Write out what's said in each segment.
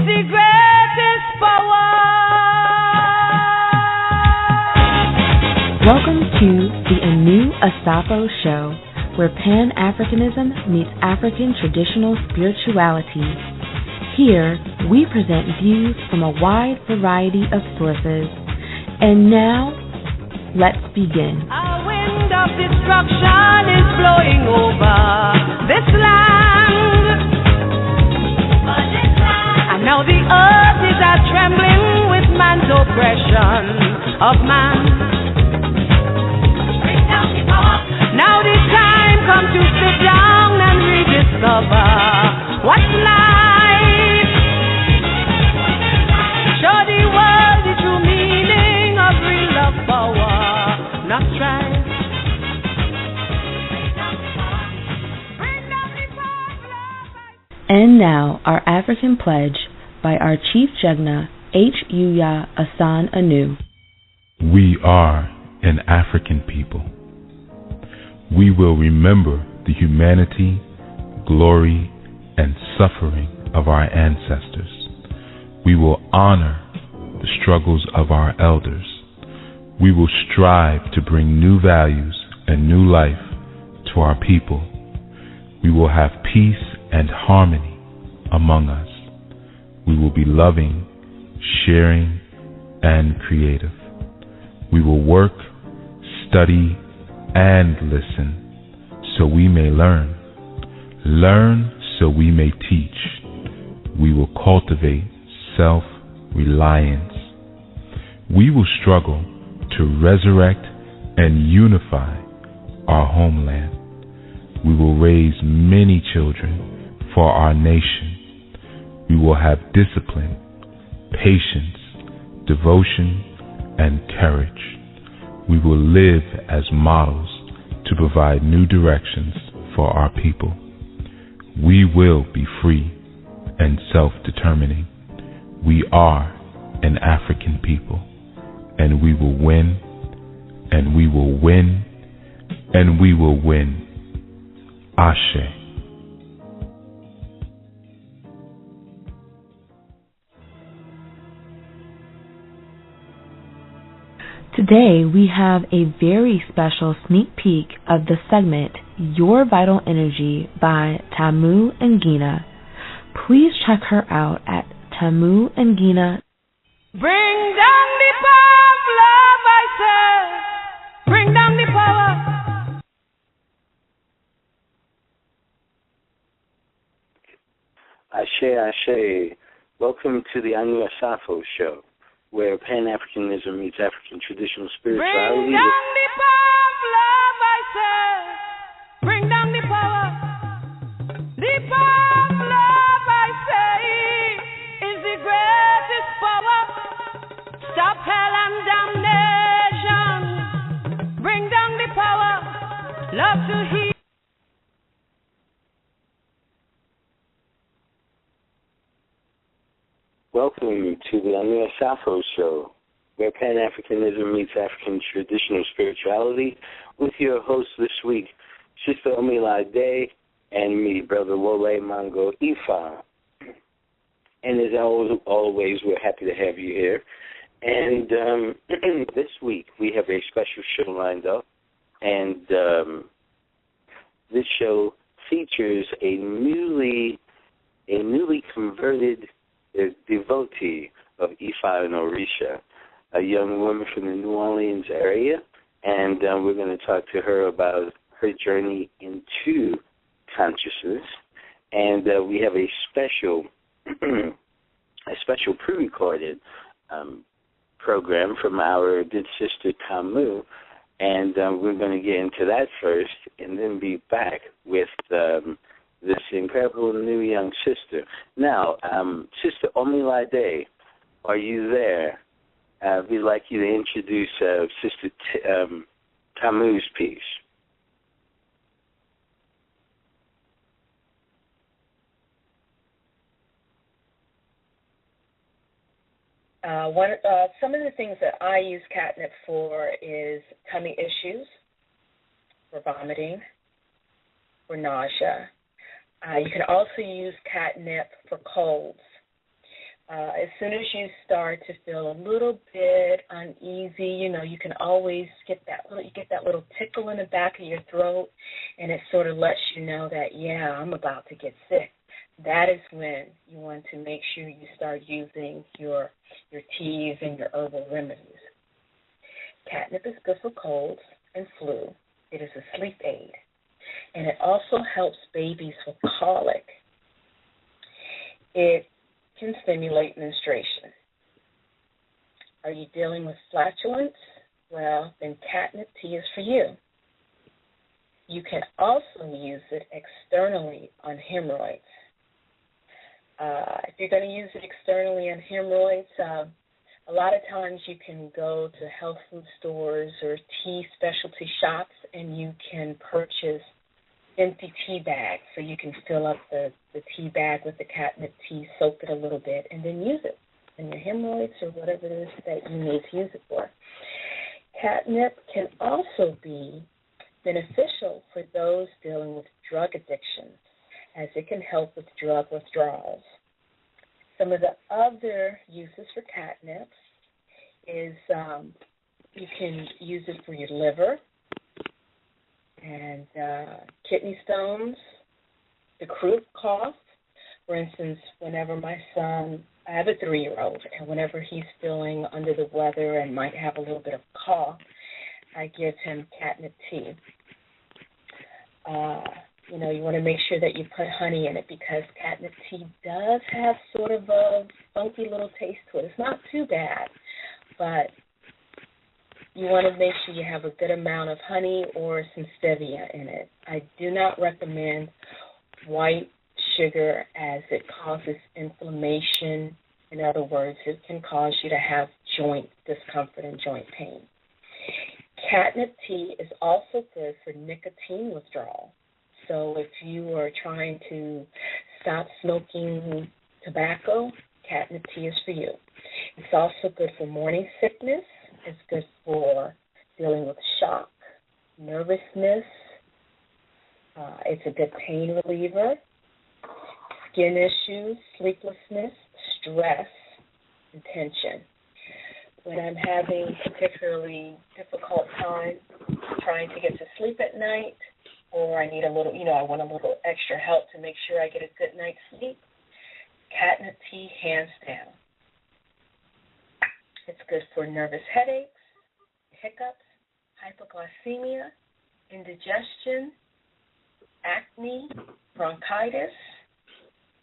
the greatest power. Welcome to the Anu Asafo Show, where Pan-Africanism meets African traditional spirituality. Here, we present views from a wide variety of sources. And now, let's begin. A wind of destruction is blowing over this land. And now the earth is trembling with man's oppression of man. Now the time comes to sit down and rediscover what's life. Show the world the true meaning of real love, power, not strife. And now, our African pledge by our Chief Jegna, H. Uya Asan Anu. We are an African people. We will remember the humanity, glory, and suffering of our ancestors. We will honor the struggles of our elders. We will strive to bring new values and new life to our people. We will have peace and harmony among us. We will be loving, sharing, and creative. We will work, study, and listen so we may learn. Learn so we may teach. We will cultivate self-reliance. We will struggle to resurrect and unify our homeland. We will raise many children for our nation. We will have discipline, patience, devotion, and courage. We will live as models to provide new directions for our people. We will be free and self-determining. We are an African people, and we will win, and we will win, and we will win. Ashe. Today, we have a very special sneak peek of the segment, Your Vital Energy by Tamu Ngina. Please check her out at Tamu Ngina. Bring down the power of love, I say. Bring down the power. Ashe, Ashe. Welcome to the Anu Asafo Show, where Pan-Africanism meets African traditional spirituality. Bring down the power of love, I say. Bring down the power. The power of love, I say, is the greatest power. Stop hell and damnation. Bring down the power. Love to heal. Welcome to the Anu Asafo Show, where Pan-Africanism meets African traditional spirituality, with your host this week, Sista Kweli, and me, Brother Wole Mango Ifa. And as always, we're happy to have you here. And this week, we have a special show lined up, and this show features a newly converted devotee of Ifa and Orisha, a young woman from the New Orleans area, and we're going to talk to her about her journey into consciousness. And we have a special pre-recorded program from our good sister Tamu, and we're going to get into that first, and then be back with this incredible new young sister. Now, Sister Kweli, are you there? We'd like you to introduce Sister Tamu's piece. Some of the things that I use catnip for is tummy issues, for vomiting, for nausea. You can also use catnip for colds. As soon as you start to feel a little bit uneasy, you can always get that little tickle in the back of your throat, and it sort of lets you know that, yeah, I'm about to get sick. That is when you want to make sure you start using your teas and your herbal remedies. Catnip is good for colds and flu. It is a sleep aid, and it also helps babies with colic. It can stimulate menstruation. Are you dealing with flatulence? Well, then catnip tea is for you. You can also use it externally on hemorrhoids. If you're going to use it externally on hemorrhoids, a lot of times you can go to health food stores or tea specialty shops and you can purchase empty tea bags, so you can fill up the tea bag with the catnip tea, soak it a little bit, and then use it in your hemorrhoids or whatever it is that you need to use it for. Catnip can also be beneficial for those dealing with drug addiction, as it can help with drug withdrawals. Some of the other uses for catnip is you can use it for your liver and kidney stones, the croup cough. For instance, whenever my son, I have a 3-year-old, and whenever he's feeling under the weather and might have a little bit of cough, I give him catnip tea. You want to make sure that you put honey in it because catnip tea does have sort of a funky little taste to it. It's not too bad, but you want to make sure you have a good amount of honey or some stevia in it. I do not recommend white sugar as it causes inflammation. In other words, it can cause you to have joint discomfort and joint pain. Catnip tea is also good for nicotine withdrawal. So if you are trying to stop smoking tobacco, catnip tea is for you. It's also good for morning sickness. It's good for dealing with shock, nervousness. It's a good pain reliever, skin issues, sleeplessness, stress, and tension. When I'm having particularly difficult time trying to get to sleep at night, or I need I want a little extra help to make sure I get a good night's sleep, catnip tea, hands down. It's good for nervous headaches, hiccups, hypoglycemia, indigestion, acne, bronchitis,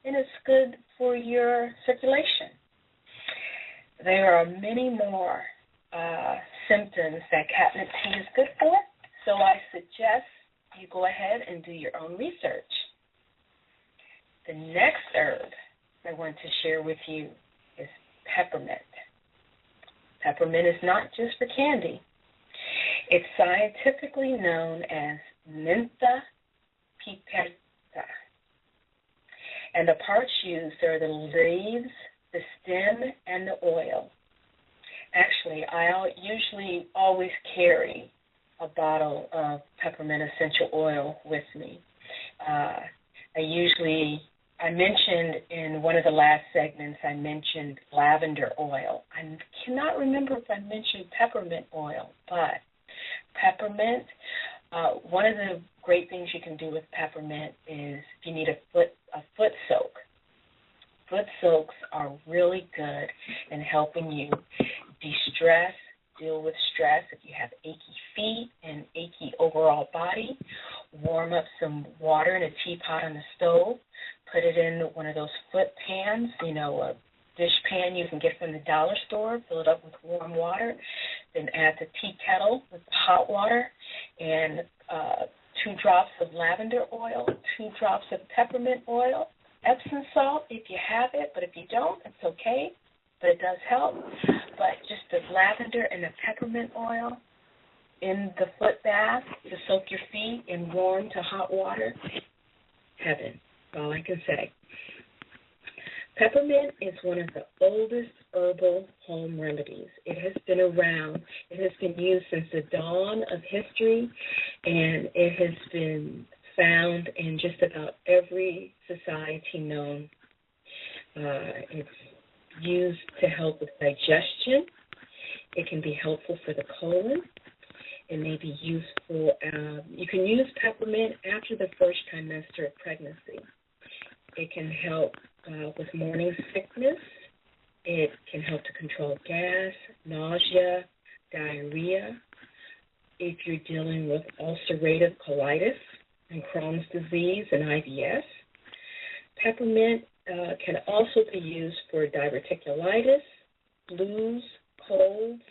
and it's good for your circulation. There are many more symptoms that catnip tea is good for, so I suggest you go ahead and do your own research. The next herb I want to share with you is peppermint. Peppermint is not just for candy. It's scientifically known as Mentha piperita. And the parts used are the leaves, the stem, and the oil. Actually, I usually always carry a bottle of peppermint essential oil with me. I mentioned in one of the last segments, I mentioned lavender oil. I cannot remember if I mentioned peppermint oil, but peppermint, one of the great things you can do with peppermint is if you need a foot soak. Foot soaks are really good in helping you de-stress, deal with stress. If you have achy feet and achy overall body, warm up some water in a teapot on the stove, put it in one of those foot pans, a dish pan you can get from the dollar store, fill it up with warm water, then add the tea kettle with hot water and 2 drops of lavender oil, 2 drops of peppermint oil, Epsom salt if you have it, but if you don't, it's okay, but it does help. But just the lavender and the peppermint oil in the foot bath to soak your feet in warm to hot water, heaven, all I can say. Peppermint is one of the oldest herbal home remedies. It has been around. It has been used since the dawn of history, and it has been found in just about every society known. It's used to help with digestion. It can be helpful for the colon. It may be useful. You can use peppermint after the first trimester of pregnancy. It can help with morning sickness. It can help to control gas, nausea, diarrhea. If you're dealing with ulcerative colitis and Crohn's disease and IBS, peppermint can also be used for diverticulitis, flus, colds,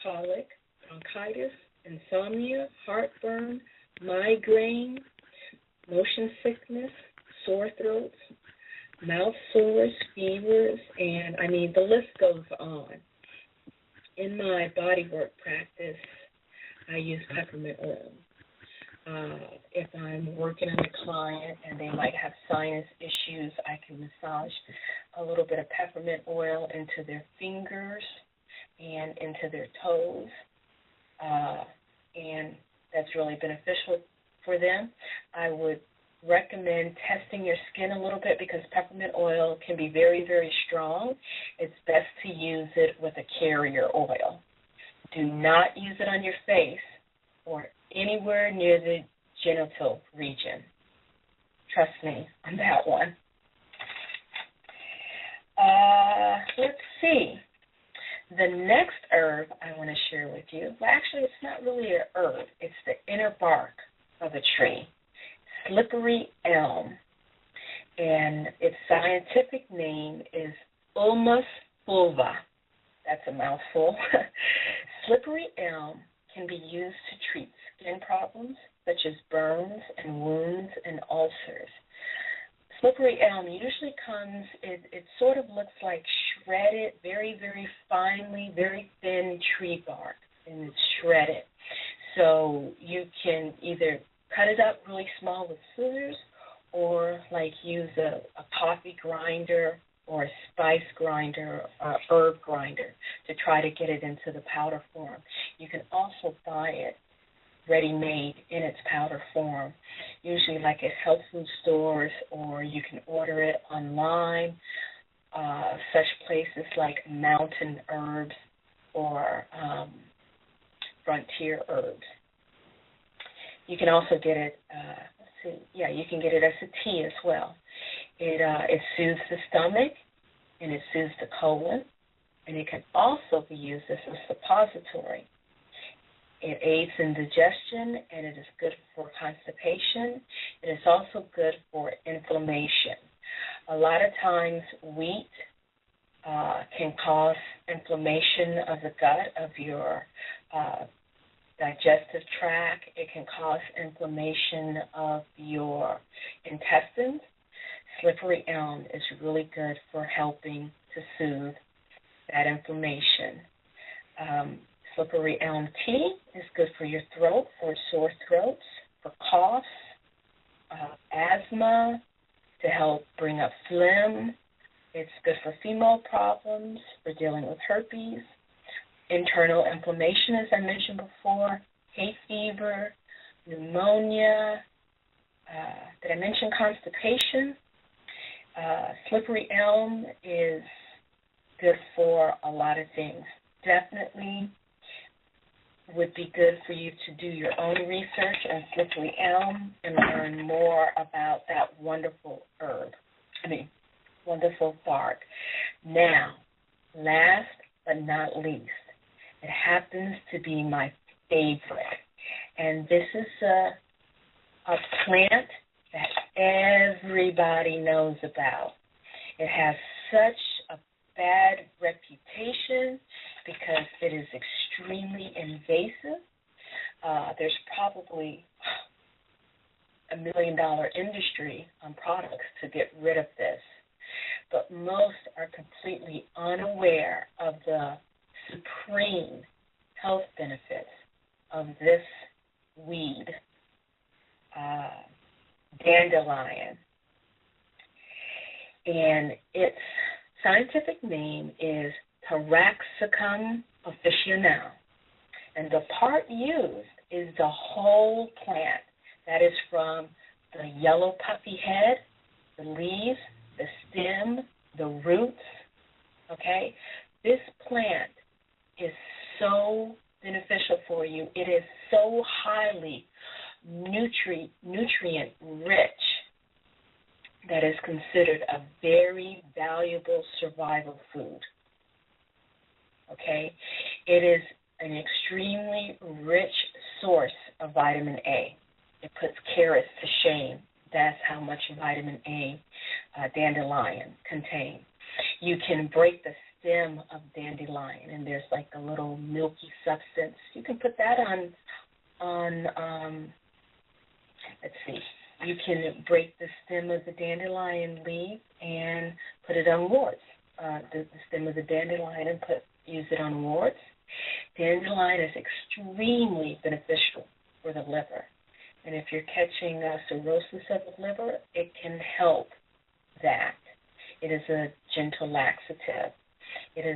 colic, bronchitis, insomnia, heartburn, migraine, motion sickness, sore throats, mouth sores, fevers, and the list goes on. In my bodywork practice, I use peppermint oil. If I'm working on a client and they might have sinus issues, I can massage a little bit of peppermint oil into their fingers and into their toes, and that's really beneficial for them. I would recommend testing your skin a little bit because peppermint oil can be very, very strong. It's best to use it with a carrier oil. Do not use it on your face or anywhere near the genital region. Trust me on that one. Let's see. The next herb I want to share with you, well, actually, it's not really an herb. It's the inner bark of a tree, slippery elm. And its scientific name is Ulmus fulva. That's a mouthful. Slippery elm can be used to treat skin problems such as burns and wounds and ulcers. Slippery elm usually comes, it sort of looks like shredded, very, very finely, very thin tree bark, and it's shredded. So you can either cut it up really small with scissors or like use a coffee grinder or a spice grinder or herb grinder to try to get it into the powder form. You can also buy it ready-made in its powder form, usually like at health food stores, or you can order it online, such places like Mountain Herbs or Frontier Herbs. You can also get it, you can get it as a tea as well. It soothes the stomach and it soothes the colon, and it can also be used as a suppository. It aids in digestion, and it is good for constipation. It is also good for inflammation. A lot of times wheat can cause inflammation of the gut, of your digestive tract. It can cause inflammation of your intestines. Slippery elm is really good for helping to soothe that inflammation. Slippery elm tea is good for your throat, for sore throats, for coughs, asthma, to help bring up phlegm. It's good for female problems, for dealing with herpes, internal inflammation, as I mentioned before, hay fever, pneumonia. Did I mention constipation? Slippery elm is good for a lot of things. Definitely would be good for you to do your own research on slippery elm and learn more about that wonderful wonderful bark. Now, last but not least, it happens to be my favorite, and this is a plant that everybody knows about. It has such a bad reputation because it is extremely invasive. There's probably $1 million industry on products to get rid of this, but most are completely unaware of the supreme health benefits of this weed, dandelion. And its scientific name is Taraxacum officinale. And the part used is the whole plant. That is from the yellow puffy head, the leaves, the stem, the roots, okay? This plant is so beneficial for you. It is so highly nutrient rich that is considered a very valuable survival food, okay? It is an extremely rich source of vitamin A. It puts carrots to shame. That's how much vitamin A dandelion contains. You can break the stem of dandelion, and there's like a little milky substance. You can put that on let's see. You can break the stem of the dandelion leaf and put it on warts. The stem of the dandelion and use it on warts. Dandelion is extremely beneficial for the liver. And if you're catching cirrhosis of the liver, it can help that. It is a gentle laxative. It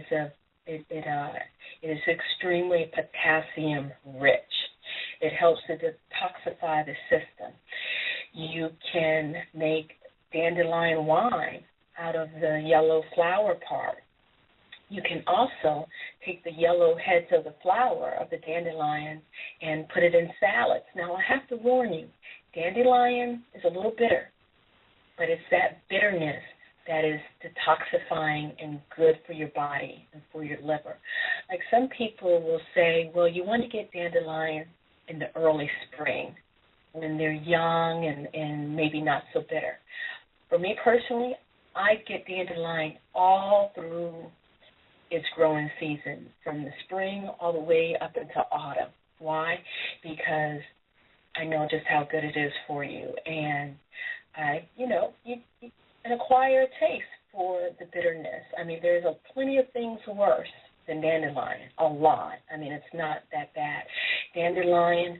is extremely potassium rich. It helps to detoxify the system. You can make dandelion wine out of the yellow flower part. You can also take the yellow heads of the flower of the dandelion and put it in salads. Now, I have to warn you, dandelion is a little bitter, but it's that bitterness that is detoxifying and good for your body and for your liver. Like some people will say, well, you want to get dandelion in the early spring when they're young and maybe not so bitter. For me personally, I get dandelion all through its growing season, from the spring all the way up into autumn. Why? Because I know just how good it is for you, and you can acquire a taste for the bitterness. I mean, there's plenty of things worse than dandelion, a lot. I mean, it's not that bad. Dandelion,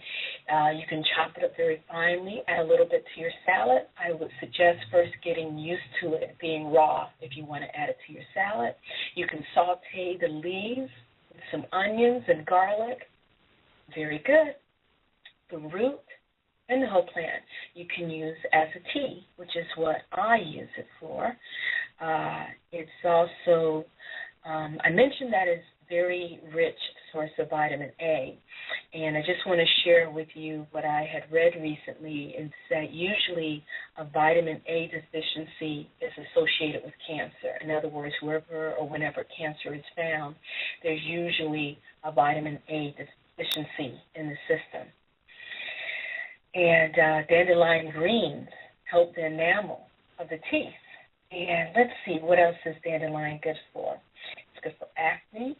you can chop it up very finely, add a little bit to your salad. I would suggest first getting used to it being raw if you want to add it to your salad. You can saute the leaves with some onions and garlic. Very good. The root and the whole plant you can use as a tea, which is what I use it for. It's also, I mentioned that it's very rich source of vitamin A, and I just want to share with you what I had read recently is that usually a vitamin A deficiency is associated with cancer. In other words, wherever or whenever cancer is found, there's usually a vitamin A deficiency in the system. And dandelion greens help the enamel of the teeth. And let's see, what else is dandelion good for? It's good for acne,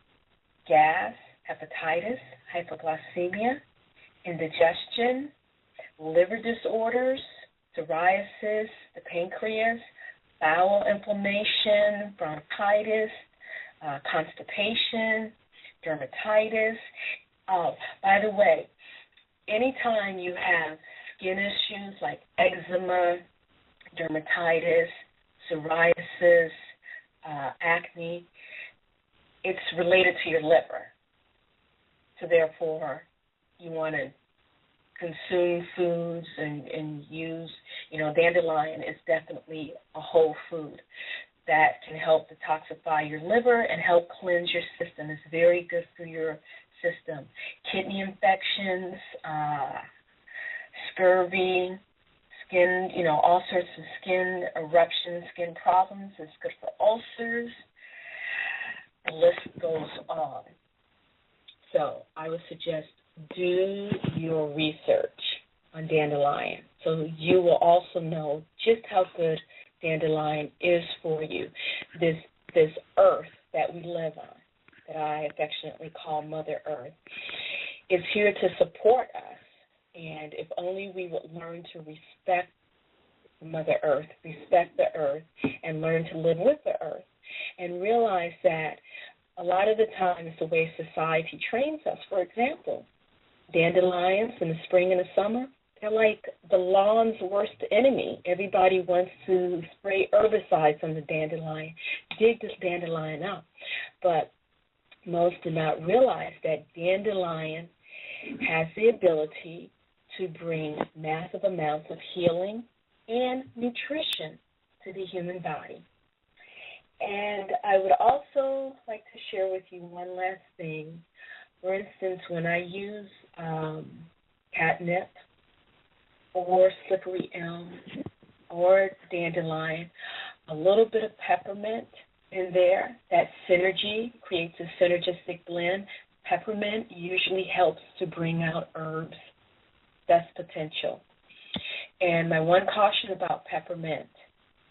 gas, hepatitis, hypoglycemia, indigestion, liver disorders, psoriasis, the pancreas, bowel inflammation, bronchitis, constipation, dermatitis. Oh, by the way, anytime you have skin issues like eczema, dermatitis, psoriasis, acne, it's related to your liver. So therefore, you want to consume foods and use, dandelion is definitely a whole food that can help detoxify your liver and help cleanse your system. It's very good for your system. Kidney infections, scurvy, skin, all sorts of skin eruptions, skin problems. It's good for ulcers. The list goes on. So I would suggest do your research on dandelion so you will also know just how good dandelion is for you. This earth that we live on, that I affectionately call Mother Earth, is here to support us. And if only we would learn to respect Mother Earth, respect the earth, and learn to live with the earth, and realize that a lot of the times the way society trains us, for example, dandelions in the spring and the summer, they're like the lawn's worst enemy. Everybody wants to spray herbicides on the dandelion, dig this dandelion up. But most do not realize that dandelion has the ability to bring massive amounts of healing and nutrition to the human body. And I would also share with you one last thing. For instance, when I use catnip or slippery elm or dandelion, a little bit of peppermint in there, that synergy creates a synergistic blend. Peppermint usually helps to bring out herbs' best potential. And my one caution about peppermint,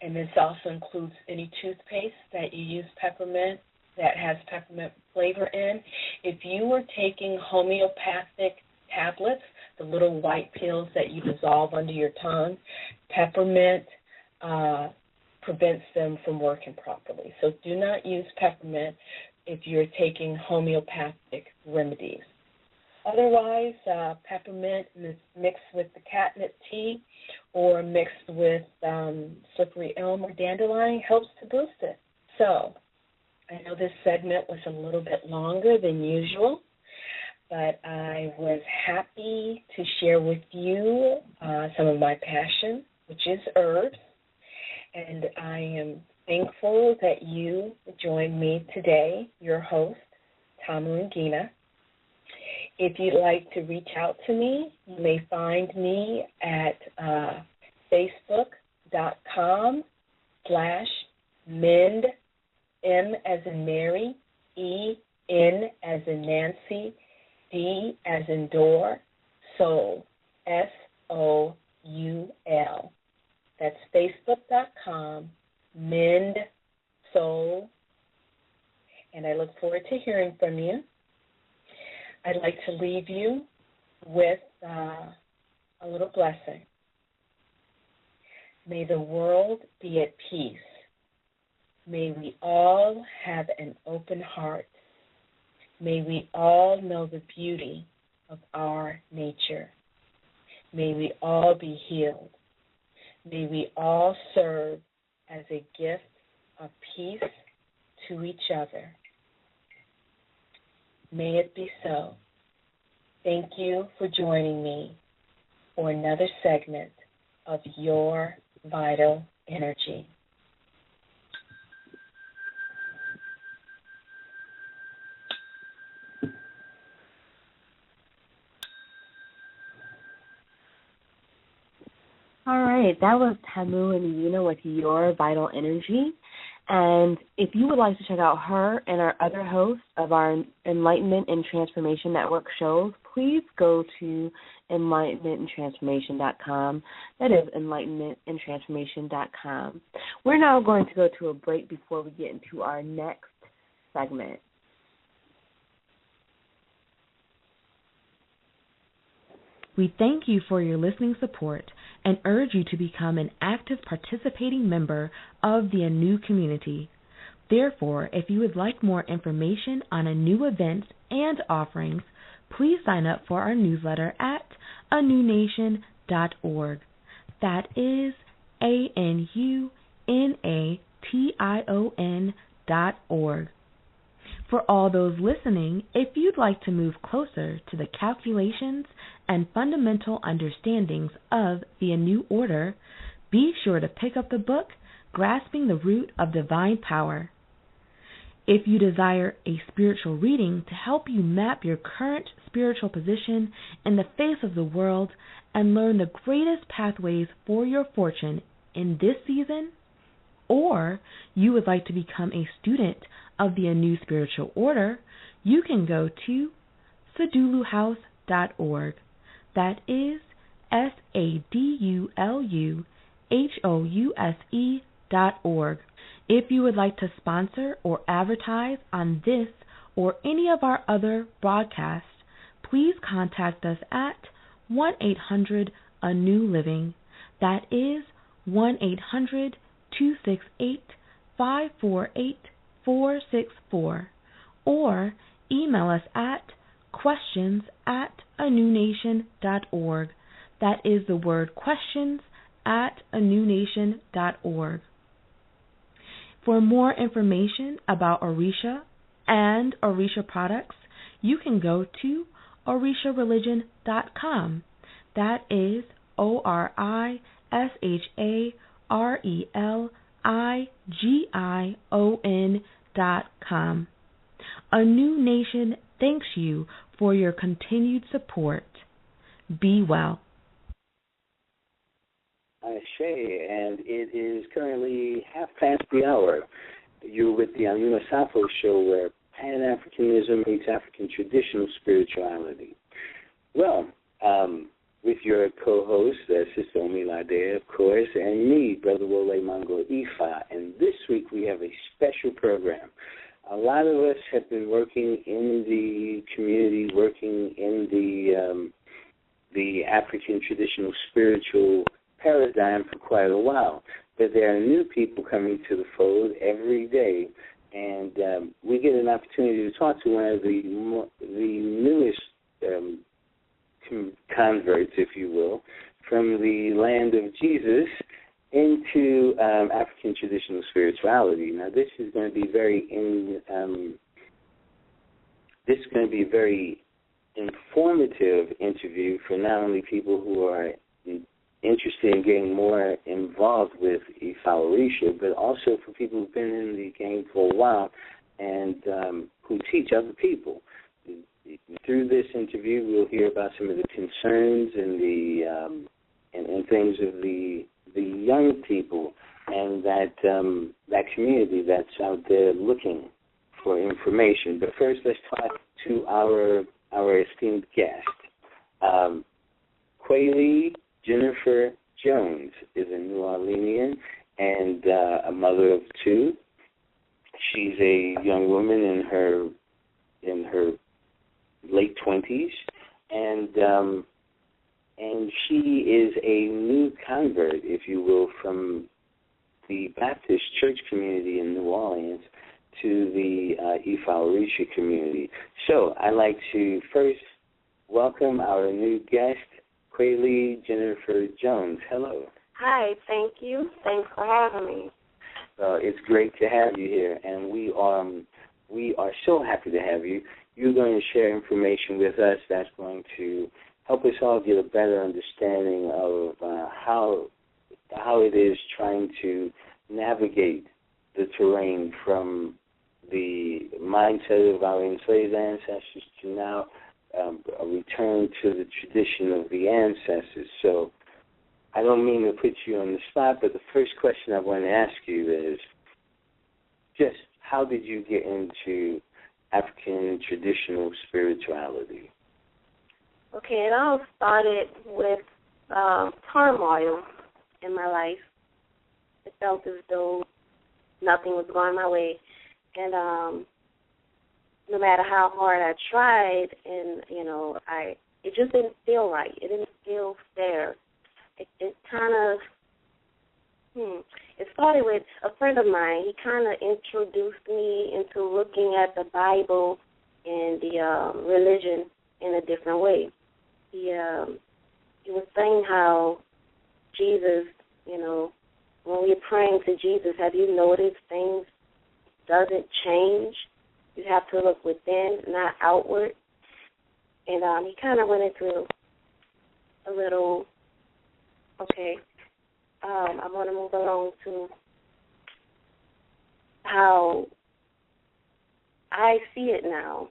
and this also includes any toothpaste that you use peppermint that has peppermint flavor in, if you were taking homeopathic tablets, the little white pills that you dissolve under your tongue, peppermint prevents them from working properly. So do not use peppermint if you're taking homeopathic remedies. Otherwise, peppermint mixed with the catnip tea or mixed with slippery elm or dandelion helps to boost it. So I know this segment was a little bit longer than usual, but I was happy to share with you some of my passion, which is herbs, and I am thankful that you joined me today, your host, Tamu Ngina. If you'd like to reach out to me, you may find me at facebook.com/mend, M as in Mary, E, N as in Nancy, D as in door, Soul, SOUL. That's facebook.com/mend soul, and I look forward to hearing from you. I'd like to leave you with a little blessing. May the world be at peace. May we all have an open heart. May we all know the beauty of our nature. May we all be healed. May we all serve as a gift of peace to each other. May it be so. Thank you for joining me for another segment of Your Vital Energy. All right, that was Tamu and Yuna with Your Vital Energy. And if you would like to check out her and our other hosts of our Enlightenment and Transformation Network shows, please go to enlightenmentandtransformation.com. That is enlightenmentandtransformation.com. We're now going to go to a break before we get into our next segment. We thank you for your listening support and urge you to become an active participating member of the ANU community. Therefore, if you would like more information on ANU events and offerings, please sign up for our newsletter at anunation.org. That is ANUNATION.org. For all those listening, if you'd like to move closer to the calculations and fundamental understandings of the ANU order, be sure to pick up the book, Grasping the Root of Divine Power. If you desire a spiritual reading to help you map your current spiritual position in the face of the world and learn the greatest pathways for your fortune in this season, or you would like to become a student of the ANU spiritual order, you can go to saduluhouse.org. That is SADULUHOUSE.org. If you would like to sponsor or advertise on this or any of our other broadcasts, please contact us at 1-800-ANU-LIVING. That is 1-800-268-548-464, or email us at questions@anunation.org. That is the word questions@anunation.org. For more information about Orisha and Orisha products, you can go to orishareligion.com. That is ORISHARELIGION.com. A New Nation thanks you for your continued support. Be well. Ashe, and it is currently 1/2 hour. You're with the Asafo show, where Pan-Africanism meets African traditional spirituality. Well, with your co-host, Sista Kweli, of course, and me, Brother Wole Mongo Ifa. And this week we have a special program. A lot of us have been working in the community, working in the African traditional spiritual paradigm for quite a while. But there are new people coming to the fold every day, and we get an opportunity to talk to one of the newest converts, if you will, from the land of Jesus into African traditional spirituality. Now, this is going to be very informative interview for not only people who are interested in getting more involved with Ifa Orisha, but also for people who've been in the game for a while and who teach other people. Through this interview, we'll hear about some of the concerns and and things of the young people and that community that's out there looking for information. But first, let's talk to our esteemed guest. Kweli Jennifer Jones is a New Orleanian and a mother of two. She's a young woman in her late 20s, and she is a new convert, if you will, from the Baptist church community in New Orleans to the Ifa Orisha community. So I'd like to first welcome our new guest, Kweli Jennifer Jones. Hello. Hi, thank you. Thanks for having me. It's great to have you here, and we are so happy to have you. You're going to share information with us that's going to help us all get a better understanding of how it is trying to navigate the terrain from the mindset of our enslaved ancestors to now a return to the tradition of the ancestors. So I don't mean to put you on the spot, but the first question I want to ask you is just how did you get into African traditional spirituality? Okay, it all started with turmoil in my life. It felt as though nothing was going my way. And no matter how hard I tried, and, it just didn't feel right. It didn't feel fair. It kind of, it started with a friend of mine. He kind of introduced me into looking at the Bible and the religion in a different way. He was saying how Jesus, when we're praying to Jesus, have you noticed things doesn't change? You have to look within, not outward. And he kind of went into a little, okay, I want to move along to how I see it now.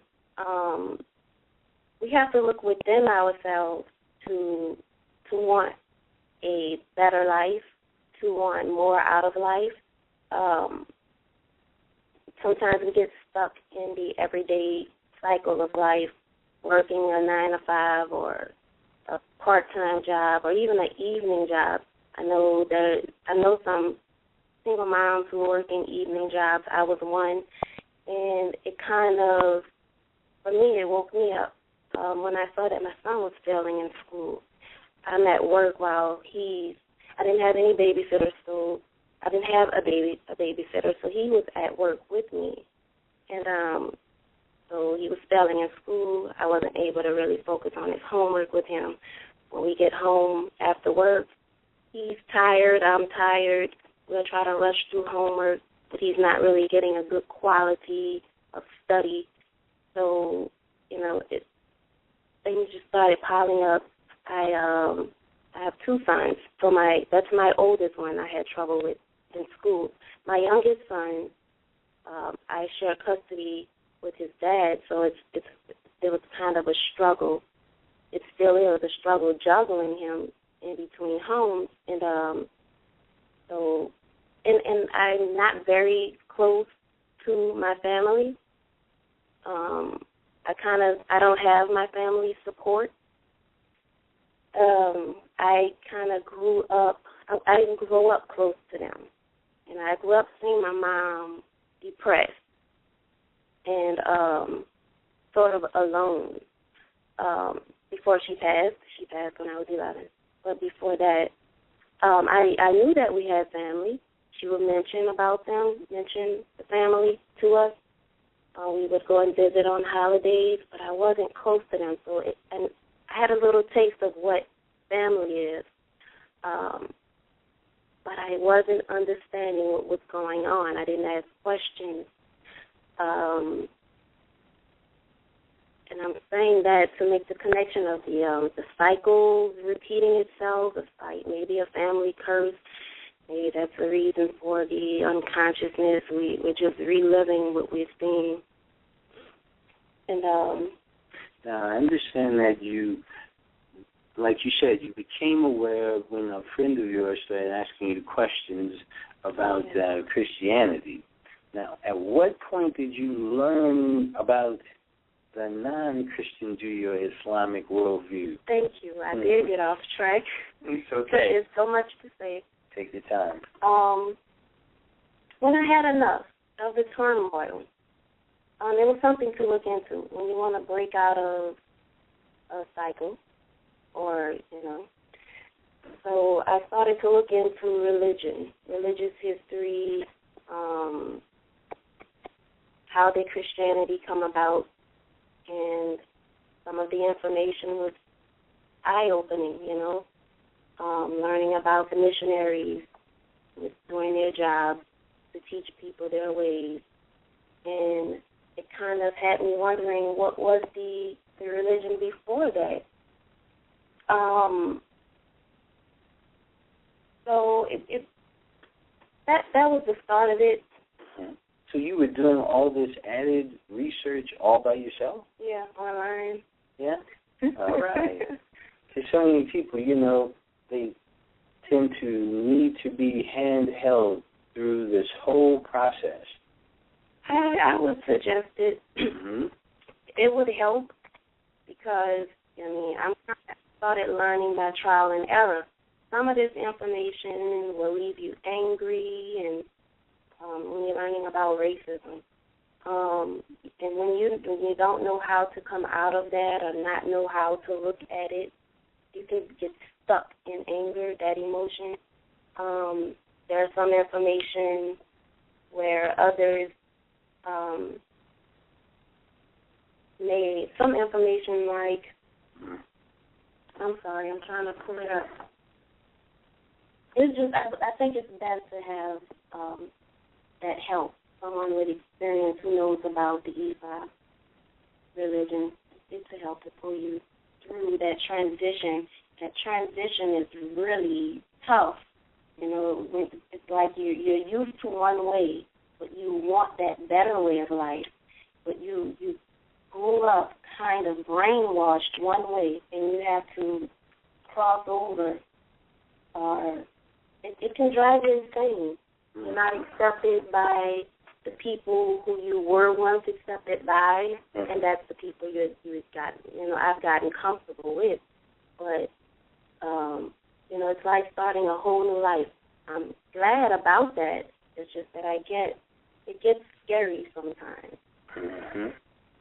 We have to look within ourselves to want a better life, to want more out of life. Sometimes we get stuck in the everyday cycle of life, working a 9 to 5 or a part-time job or even an evening job. I know some single moms who work in evening jobs. I was one, and it kind of, for me, it woke me up when I saw that my son was failing in school. I'm at work while I didn't have any babysitters, so I didn't have a babysitter, so he was at work with me. And so he was failing in school. I wasn't able to really focus on his homework with him. When we get home after work, he's tired, I'm tired. We'll try to rush through homework, but he's not really getting a good quality of study. So, things just started piling up. I have two sons. So that's my oldest one I had trouble with in school. My youngest son, I share custody with his dad, so there was kind of a struggle. It still is a struggle juggling him in between homes, and and I'm not very close to my family. I don't have my family's support. I kind of grew up. I didn't grow up close to them, and I grew up seeing my mom depressed and sort of alone. Before she passed when I was 11. But before that, I knew that we had family. She would mention the family to us. We would go and visit on holidays, but I wasn't close to them. And I had a little taste of what family is, but I wasn't understanding what was going on. I didn't ask questions. And I'm saying that to make the connection of the cycle repeating itself, maybe a family curse. Maybe that's the reason for the unconsciousness. We're just reliving what we've seen. And now I understand that you, like you said, you became aware when a friend of yours started asking you questions about Christianity. Now, at what point did you learn about the non-Christian Judeo-Islamic worldview? Thank you. I did get off track. It's okay. There's so much to say. Take your time. When I had enough of the turmoil, it was something to look into when you want to break out of a cycle, or, So I started to look into religion, religious history, how did Christianity come about, and some of the information was eye-opening, learning about the missionaries doing their job to teach people their ways. And it kind of had me wondering what was the religion before that. So that was the start of it. Mm-hmm. So you were doing all this added research all by yourself? Yeah, online. Yeah? All right. Because so many people, they tend to need to be handheld through this whole process. I would suggest it. Mm-hmm. It would help because, I started learning by trial and error. Some of this information will leave you angry, and when you're learning about racism. And when you don't know how to come out of that or not know how to look at it, you can get stuck in anger, that emotion. There's some information where others made some information like, I'm sorry, I'm trying to pull it up. It's just, I think it's best to have that help, someone with experience who knows about the Ifa religion, is to help to pull you through that transition. That transition is really tough. It's like you're used to one way, but you want that better way of life. But you grew up kind of brainwashed one way, and you have to cross over, or it can drive you insane. You're not accepted by the people who you were once accepted by, and that's the people you've gotten. I've gotten comfortable with, but it's like starting a whole new life. I'm glad about that. It's just that it gets scary sometimes. Mm-hmm.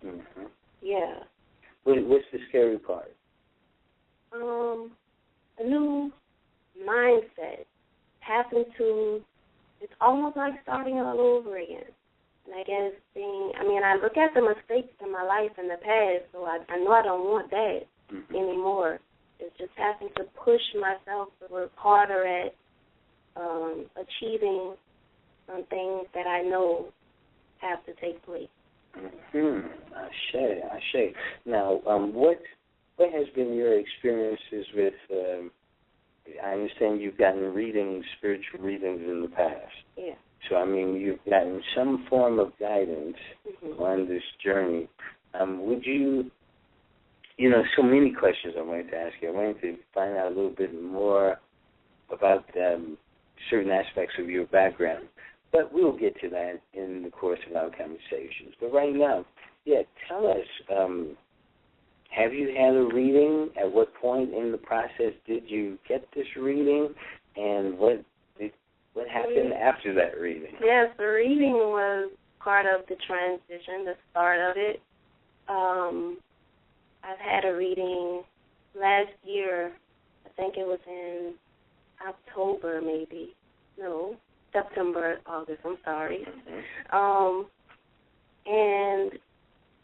Mm-hmm. Yeah. What's the scary part? A new mindset, it's almost like starting all over again. And I guess I look at the mistakes in my life in the past, so I know I don't want that anymore. It's just having to push myself to work harder at achieving some things that I know have to take place. Mm-hmm. Ashe. Now, what has been your experiences with, I understand you've gotten spiritual readings in the past. Yeah. So, you've gotten some form of guidance on this journey. Would you, so many questions I wanted to ask you. I wanted to find out a little bit more about certain aspects of your background. But we'll get to that in the course of our conversations. But right now, tell us, have you had a reading? At what point in the process did you get this reading? And what happened after that reading? Yes, the reading was part of the transition, the start of it. I've had a reading last year. I think it was in October, maybe. No, September, August. I'm sorry. And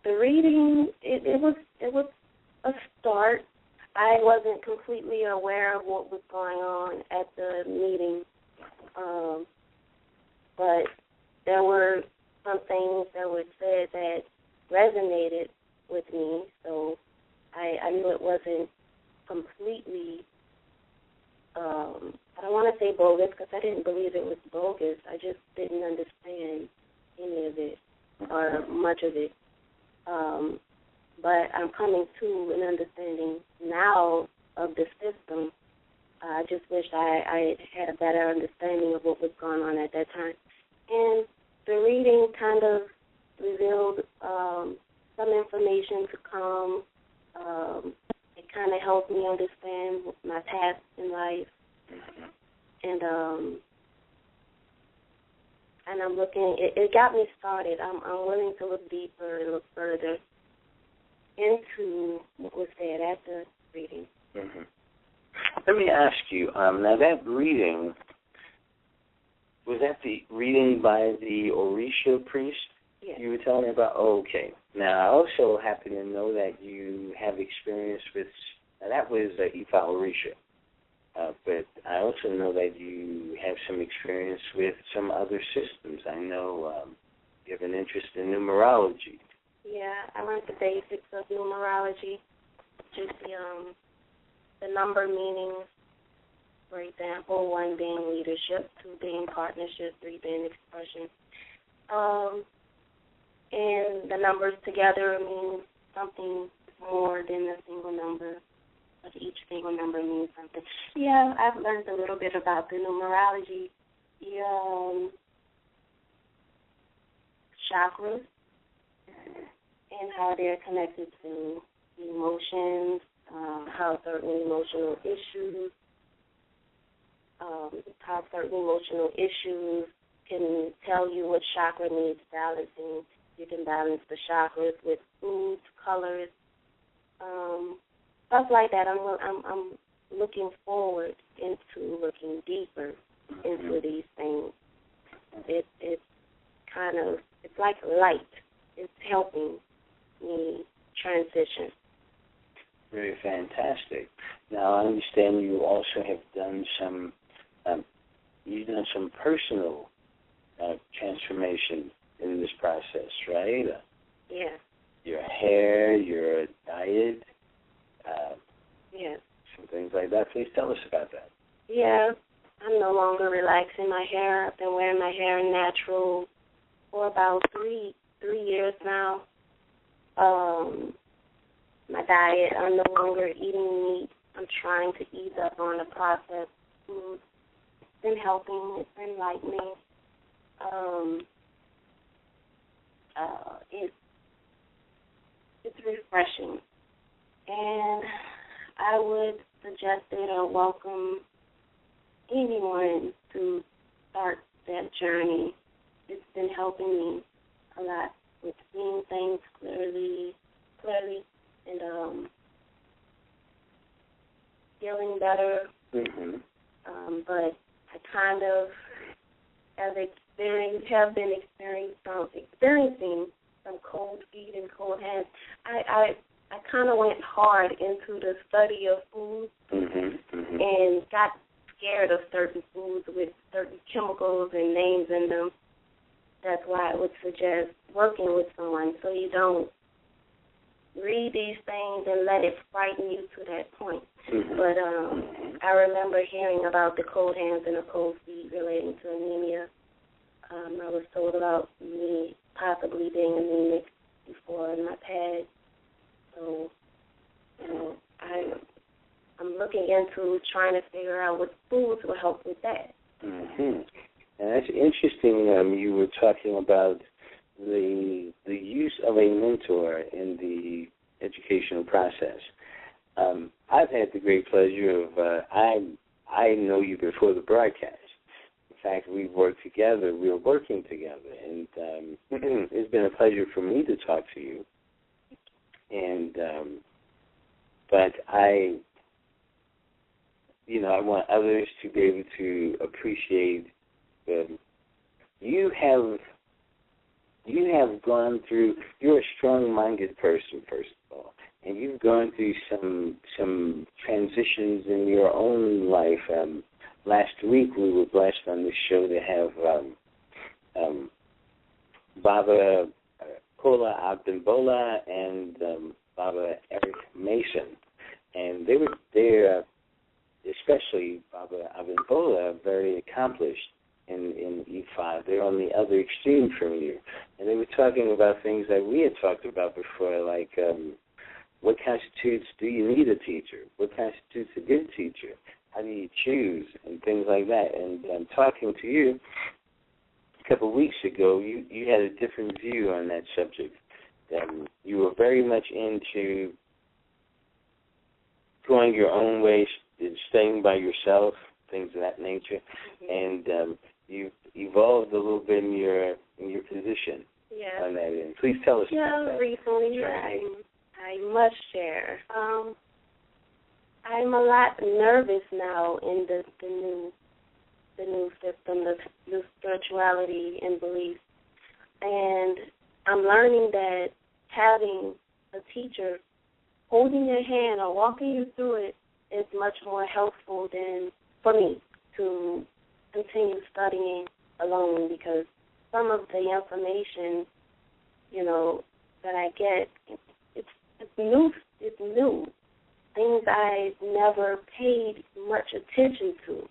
the reading, it was a start. I wasn't completely aware of what was going on at the meeting, but there were some things that were said that resonated with me, so I knew it wasn't completely, I don't want to say bogus because I didn't believe it was bogus. I just didn't understand any of it or much of it. But I'm coming to an understanding now of the system. I just wish I had a better understanding of what was going on at that time. And the reading kind of revealed some information to come. It kind of helped me understand my past in life. And I'm looking, it got me started. I'm willing to look deeper and look further into what was said at the reading. Mm-hmm. Let me ask you, now that reading, was that the reading by the Orisha priest? Yes. You were telling me about? Oh, okay. Now, I also happen to know that you have experience with, now that was Ifa Orisha, but I also know that you have some experience with some other systems. I know you have an interest in numerology. Yeah, I learned the basics of numerology, just the number meanings. For example, 1 being leadership, 2 being partnership, 3 being expression. And the numbers together mean something more than a single number, but each single number means something. Yeah, I've learned a little bit about the numerology, the chakras, and how they're connected to emotions, how certain emotional issues can tell you what chakra needs balancing. You can balance the chakras with foods, colors, stuff like that. I'm looking forward into looking deeper into these things. It's kind of, it's like light. It's helping me transition. Very fantastic. Now, I understand you also have done some, personal transformation in this process, right? Yeah. Your hair, your diet, yes. some things like that. Please tell us about that. Yeah, I'm no longer relaxing my hair. I've been wearing my hair natural for about three years now. My diet, I'm no longer eating meat. I'm trying to ease up on the processed foods. It's been helping. It's been lightening. It's refreshing. And I would suggest it or welcome anyone to start that journey. It's been helping me a lot with seeing things clearly, and feeling better. Mm-hmm. But I kind of have been experiencing some cold feet and cold hands. I kind of went hard into the study of food and got scared of certain foods with certain chemicals and names in them. That's why I would suggest working with someone so you don't read these things and let it frighten you to that point. But I remember hearing about the cold hands and the cold feet relating to anemia. I was told about me possibly being anemic before in my past. So, I'm looking into trying to figure out what foods will help with that. Mm-hmm. And that's interesting. You were talking about the use of a mentor in the educational process. I've had the great pleasure of I know you before the broadcast. In fact, we've worked together. We were working together, and it's been a pleasure for me to talk to you. And but I want others to be able to appreciate you have gone through. You're a strong-minded person, first of all, and you've gone through some transitions in your own life. Last week, we were blessed on this show to have Baba Kola Abdimbola and Baba Eric Mason, and they were there. Especially Baba Abdimbola, very accomplished in E5. They're on the other extreme from you. And they were talking about things that we had talked about before, like what constitutes, do you need a teacher? What constitutes a good teacher? How do you choose? And things like that. And talking to you a couple of weeks ago, you had a different view on that subject. You were very much into going your own way, staying by yourself, things of that nature, and you've evolved a little bit in your position on that end. Please tell us about that. Recently, I must share. I'm a lot nervous now in the new system, the new spirituality and beliefs, and I'm learning that having a teacher holding your hand or walking you through it is much more helpful than for me to continue studying alone, because some of the information, that I get, it's new. It's new. Things I never paid much attention to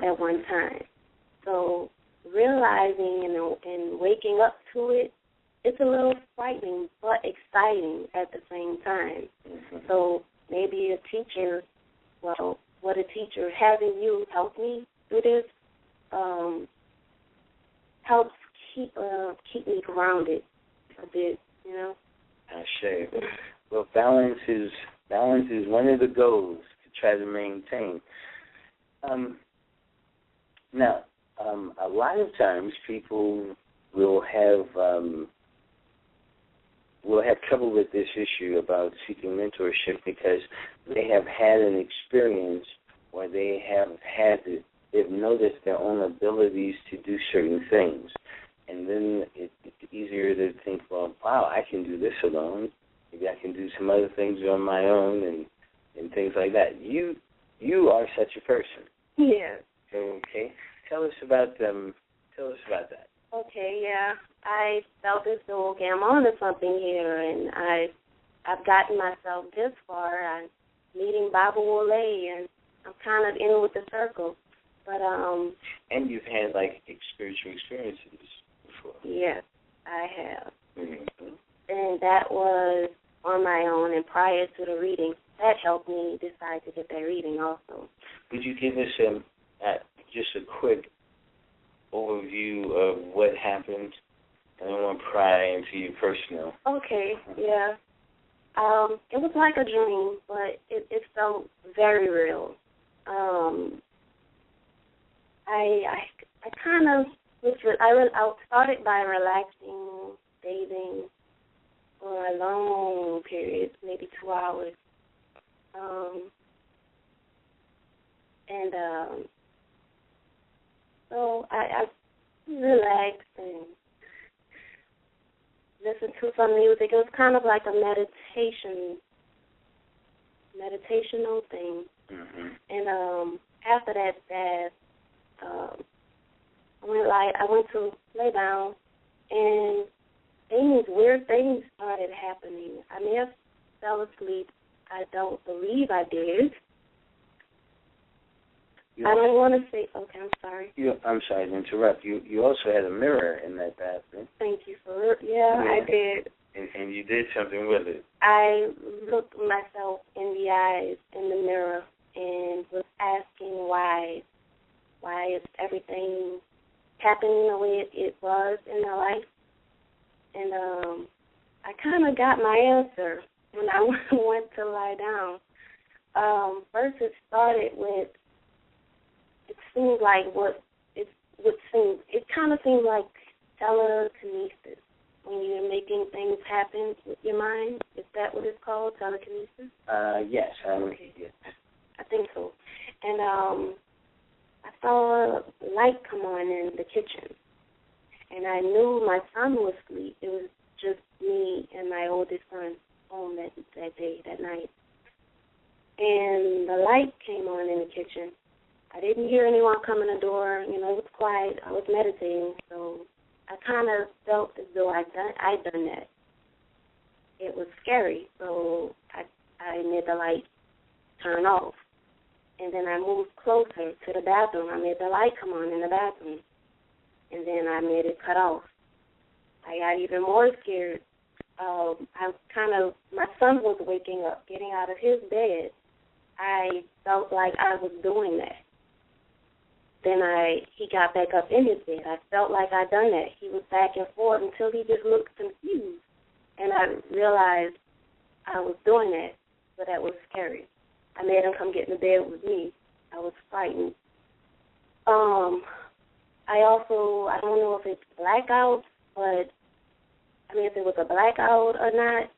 at one time. So realizing and waking up to it, it's a little frightening but exciting at the same time. So maybe a teacher, having you help me do this helps keep me grounded a bit, I say. Well, balance is one of the goals to try to maintain. Now, a lot of times people will have trouble with this issue about seeking mentorship because they have had an experience where they've noticed their own abilities to do certain things. And then it's easier to think, well, wow, I can do this alone. Maybe I can do some other things on my own and things like that. You are such a person. Yeah. Okay. Tell us about that. Okay, yeah. I felt as though, okay, I'm on to something here, and I've gotten myself this far. I'm meeting Baba Wole, and I'm kind of in with the circle. But and you've had spiritual experiences before. Yes, I have. Mm-hmm. And that was on my own, and prior to the reading, that helped me decide to get that reading also. Would you give us just a quick overview of what happened? I don't want to pry into your personal. Okay, yeah. It was like a dream, but it felt very real. I kind of I started by relaxing, bathing for a long period, maybe 2 hours, so I relaxed and listened to some music. It was kind of like a meditational thing. Mm-hmm. And after that fast, I went to lay down, and weird things started happening. I may have fell asleep. I don't believe I did. I don't want to say, okay, I'm sorry. I'm sorry to interrupt. You also had a mirror in that bathroom. Thank you for it. Yeah, I did. And you did something with it. I looked myself in the eyes in the mirror and was asking why is everything happening the way it was in my life. And I kind of got my answer when I went to lie down. First it started with, it seemed like it kind of seemed like telekinesis, when you're making things happen with your mind. Is that what it's called, telekinesis? Yes. Okay. Yes. I think so. And I saw a light come on in the kitchen, and I knew my son was asleep. It was just me and my oldest son home that night. And the light came on in the kitchen. I didn't hear anyone come in the door. It was quiet. I was meditating, so I kind of felt as though I'd done that. It was scary, so I made the light turn off. And then I moved closer to the bathroom. I made the light come on in the bathroom. And then I made it cut off. I got even more scared. My son was waking up, getting out of his bed. I felt like I was doing that. Then he got back up in his bed. I felt like I'd done that. He was back and forth until he just looked confused. And I realized I was doing that, so that was scary. I made him come get in the bed with me. I was frightened. I don't know if it's blackout, but if it was a blackout or not,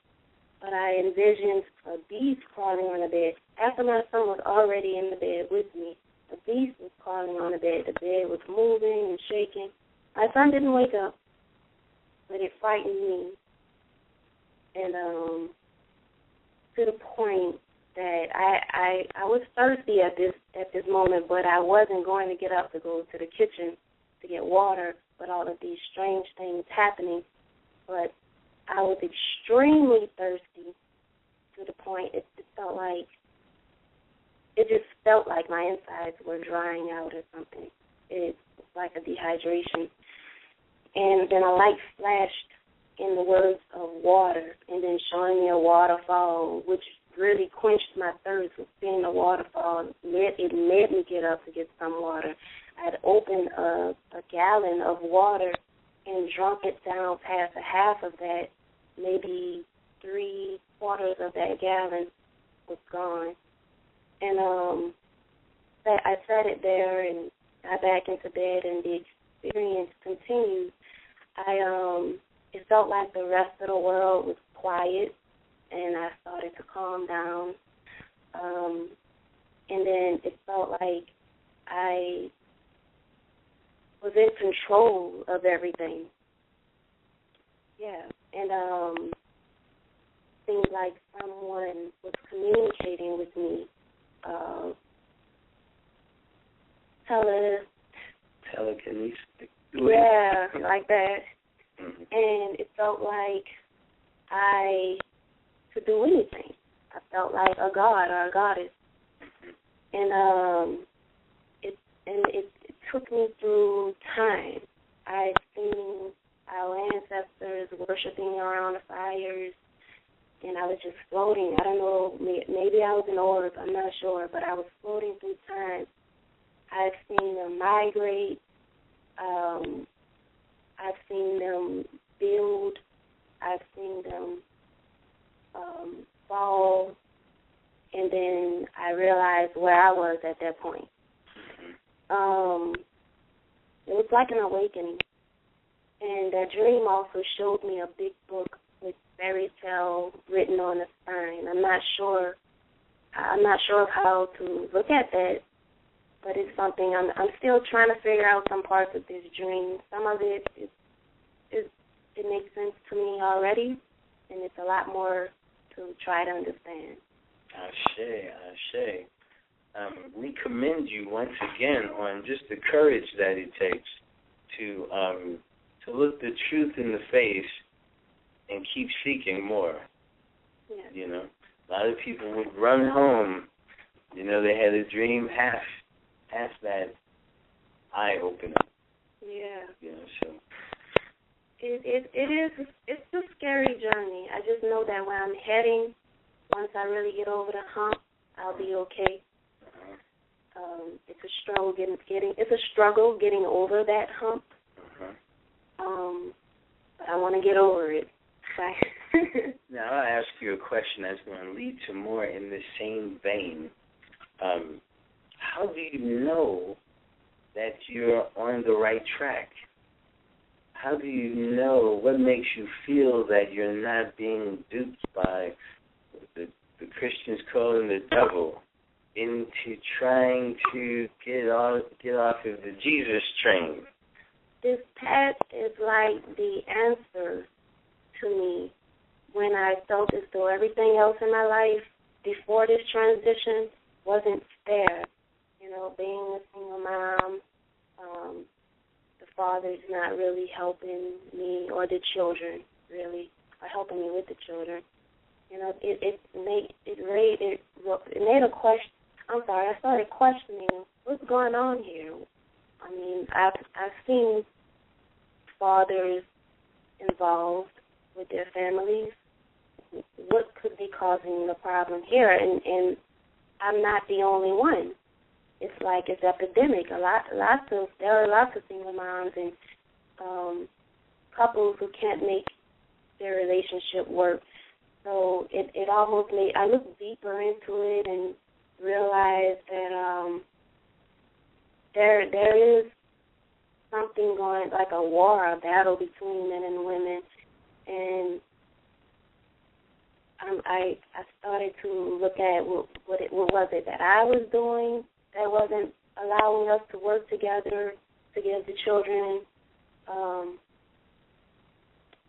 but I envisioned a beast crawling on the bed. After my son was already in the bed with me, the beast was crawling on the bed. The bed was moving and shaking. My son didn't wake up, but it frightened me. And to the point that I was thirsty at this moment, but I wasn't going to get up to go to the kitchen to get water with all of these strange things happening. But I was extremely thirsty to the point it just felt like my insides were drying out or something. It was like a dehydration. And then a light flashed in the words of water, and then showing me a waterfall, which really quenched my thirst with seeing the waterfall. It made me get up to get some water. I'd opened a gallon of water and drunk it down past a half of that. Maybe 3/4 of that gallon was gone. And I sat it there and got back into bed, and the experience continued. It felt like the rest of the world was quiet, and I started to calm down. And then it felt like I was in control of everything. Yeah, and seemed like someone was communicating with me. Telekinesis. Yeah, like that. Mm-hmm. And it felt like I could do anything. I felt like a god or a goddess. And it took me through time. I've seen our ancestors worshiping around the fires, and I was just floating. I don't know, maybe I was an orb, I'm not sure, but I was floating through time. I've seen them migrate. I've seen them build. I've seen them fall. And then I realized where I was at that point. It was like an awakening. And that dream also showed me a big book with fairy tale written on the spine. I'm not sure of how to look at that, but it's something I'm still trying to figure out some parts of this dream. Some of it makes sense to me already, and it's a lot more to try to understand. Ashe. We commend you once again on just the courage that it takes to look the truth in the face and keep seeking more. Yeah. A lot of people would run home. They had a dream half past that eye opener. Yeah. You know, so it's a scary journey. I just know that where I'm heading, once I really get over the hump, I'll be okay. It's a struggle getting over that hump. But I want to get over it. Now I'll ask you a question that's going to lead to more in the same vein. How do you know that you're on the right track? How do you know, what makes you feel that you're not being duped by the Christians calling the devil into trying to get off of the Jesus train? This path is like the answer to me when I felt as though everything else in my life before this transition wasn't fair. You know, being a single mom, the father's not really helping me or the children, really, or helping me with the children. You know, it made a question. I'm sorry, I started questioning what's going on here. I mean, I've seen fathers involved with their families. What could be causing the problem here? And I'm not the only one. It's like it's epidemic. There are lots of single moms and couples who can't make their relationship work. So it almost made, I looked deeper into it and realized that there is something going, like a war, a battle between men and women, and I started to look at what was it that I was doing that wasn't allowing us to work together to give the children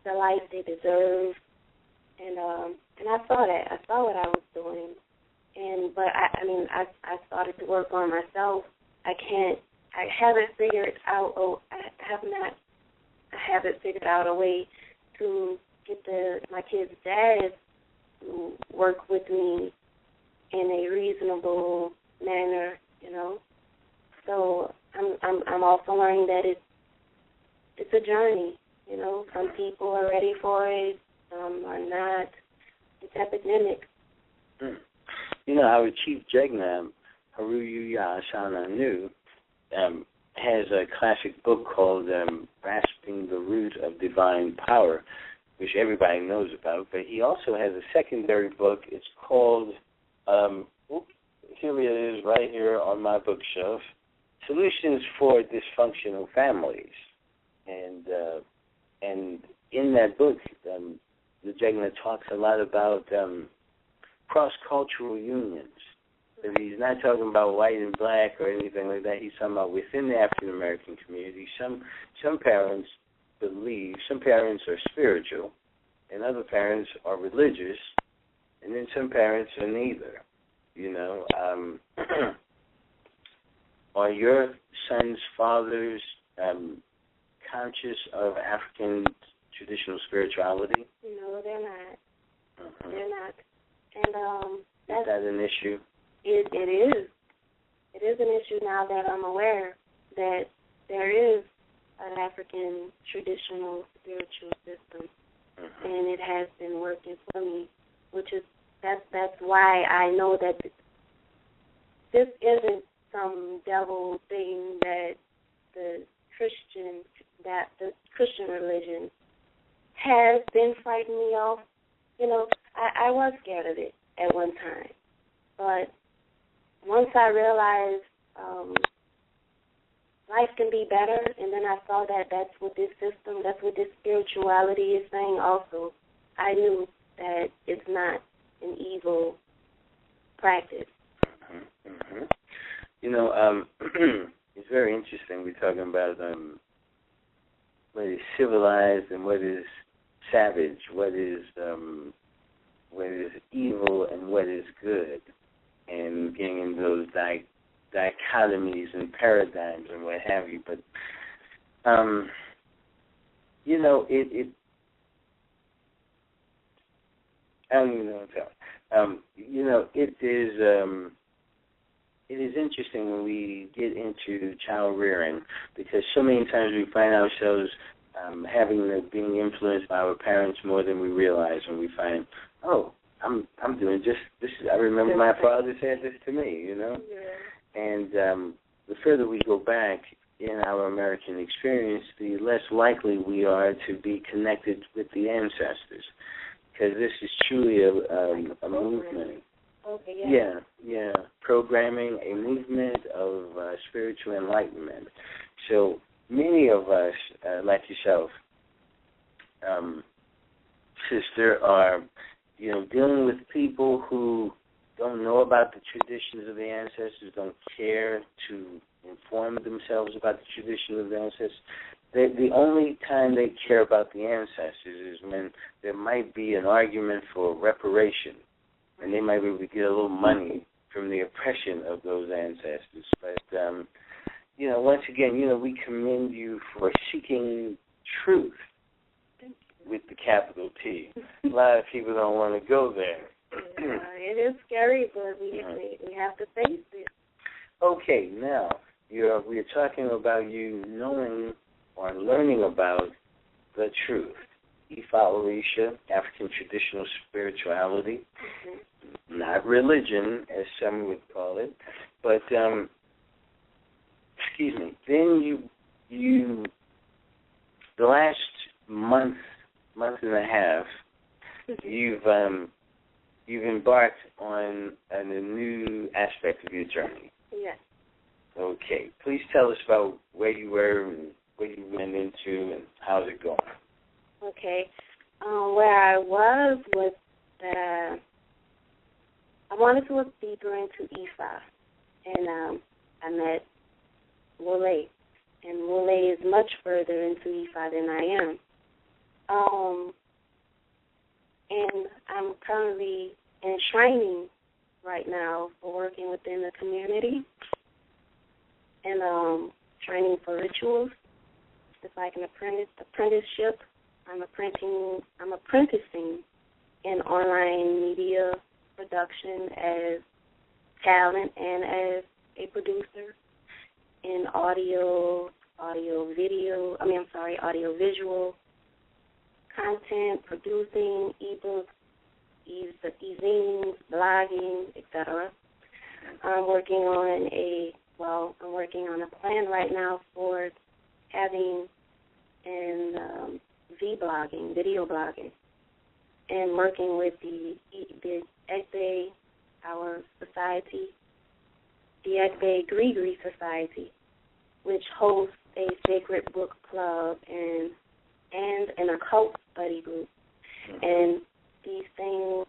the life they deserve, and I saw that. I saw what I was doing, but I started to work on myself. I haven't figured out a way to get my kids' dad to work with me in a reasonable manner, you know. So I'm also learning that it's a journey, you know. Some people are ready for it, some are not. It's epidemic. You know, our chief Jegnam, Haruyuya Ashananu, has a classic book called Grasping the Root of Divine Power, which everybody knows about, but he also has a secondary book. It's called, here it is right here on my bookshelf, Solutions for Dysfunctional Families. And in that book, the Jegna talks a lot about cross-cultural unions. So he's not talking about white and black or anything like that. He's talking about within the African-American community, some parents believe, some parents are spiritual, and other parents are religious, and then some parents are neither. You know, are your son's fathers conscious of African traditional spirituality? No, they're not. Uh-huh. They're not. And is that an issue? It is. It is an issue now that I'm aware that there is an African traditional spiritual system, and it has been working for me, that's why I know that this isn't some devil thing that the Christian religion has been frightening me off. You know, I was scared of it at one time, but once I realized life can be better, and then I saw that that's what this system, that's what this spirituality is saying also, I knew that it's not an evil practice. Mm-hmm. You know, it's very interesting. We're talking about what is civilized and what is savage, what is evil and what is good, and getting into those dichotomies and paradigms and what have you. But you know, I don't even know what to tell. You know, it is it is interesting when we get into child rearing, because so many times we find ourselves being influenced by our parents more than we realize, and we find, oh, I'm doing just this. I remember my father said this to me, you know. Yeah. And the further we go back in our American experience, the less likely we are to be connected with the ancestors, because this is truly a movement. Okay, Yeah. Programming, a movement of spiritual enlightenment. So many of us, like yourself, sister, are, dealing with people who don't know about the traditions of the ancestors, don't care to inform themselves about the traditions of the ancestors. The only time they care about the ancestors is when there might be an argument for reparation, and they might be able to get a little money from the oppression of those ancestors. But, once again, we commend you for seeking truth with the capital T. A lot of people don't want to go there. It is scary, but we have to face it. Okay, now, we are talking about you knowing or learning about the truth. Ifa Orisha, African traditional spirituality, not religion, as some would call it, but, then you the last month and a half, you've embarked on a new aspect of your journey. Yes. Okay. Please tell us about where you were and what you went into and how's it going. Okay. Where I was that I wanted to look deeper into Ifa, and I met Wole, and Wole is much further into Ifa than I am. And I'm currently in training right now for working within the community, and training for rituals. It's like an apprenticeship. I'm apprenticing in online media production as talent and as a producer in audio visual content, producing ebooks, e-zines, blogging, etc. I'm working on a plan right now for having V-blogging, video blogging, and working with the Egbe, our society, the Egbe Grigri Society, which hosts a sacred book club and an occult study group. And these things,